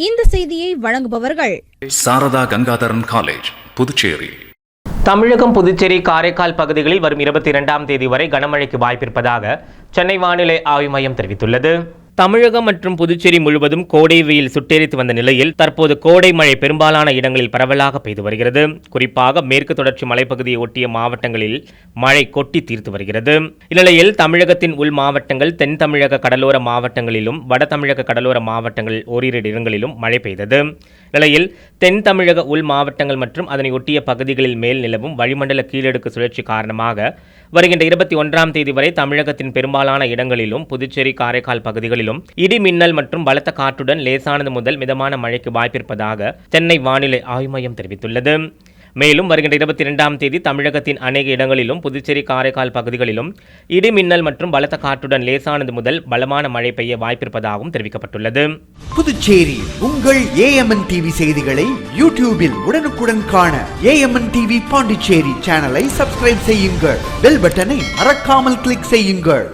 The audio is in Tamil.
இந்த செய்தியை வழங்குபவர்கள் சாரதா கங்காதரன் காலேஜ், புதுச்சேரி. தமிழகம், புதுச்சேரி, காரைக்கால் பகுதிகளில் வரும் 22ஆம் தேதி வரை கனமழைக்கு வாய்ப்பிருப்பதாக சென்னை வானிலை ஆய்வு மையம் தெரிவித்துள்ளது. தமிழகம் மற்றும் புதுச்சேரி முழுவதும் கோடை வெயில் சுட்டெரித்து வந்த நிலையில் தற்போது கோடை மழை பெரும்பாலான இடங்களில் பரவலாக பெய்து வருகிறது. குறிப்பாக மேற்கு தொடர்ச்சி மலைப்பகுதியை ஒட்டிய மாவட்டங்களில் மழை கொட்டி தீர்த்து வருகிறது. இந்நிலையில் தமிழகத்தின் உள் மாவட்டங்கள், தென் தமிழக கடலோர மாவட்டங்களிலும் வட தமிழக கடலோர மாவட்டங்களில் ஓரிரு இடங்களிலும் மழை பெய்தது. நிலையில் தென் தமிழக உள் மாவட்டங்கள் மற்றும் அதனை ஒட்டிய பகுதிகளில் மேல் நிலவும் வளிமண்டல கீழடுக்கு சுழற்சி காரணமாக வருகின்ற 21ஆம் தேதி வரை தமிழகத்தின் பெரும்பாலான இடங்களிலும் புதுச்சேரி, காரைக்கால் பகுதிகளிலும் இடி மின்னல் மற்றும் பலத்த காற்றுடன் லேசானது முதல் மிதமான மழைக்கு வாய்ப்பிருப்பதாக சென்னை வானிலை ஆய்வு மையம் தெரிவித்துள்ளது. மேலும் வருகின்ற 22ஆம் தேதி தமிழகத்தின் அநேக இடங்களிலும் புதுச்சேரி, காரைக்கால் பகுதிகளிலும் இடி மின்னல் மற்றும் பலத்த காற்றுடன் லேசானது முதல் பலமான மழை பெய்ய வாய்ப்பிருப்பதாகவும் தெரிவிக்கப்பட்டுள்ளது. புதுச்சேரி உங்கள் AMN TV செய்திகளை யூடியூபில் உடனுக்குடன் காண AMN TV பாண்டிச்சேரி சேனலை சப்ஸ்கிரைப் செய்யுங்கள். பெல் பட்டனை மறக்காமல் கிளிக் செய்யுங்கள்.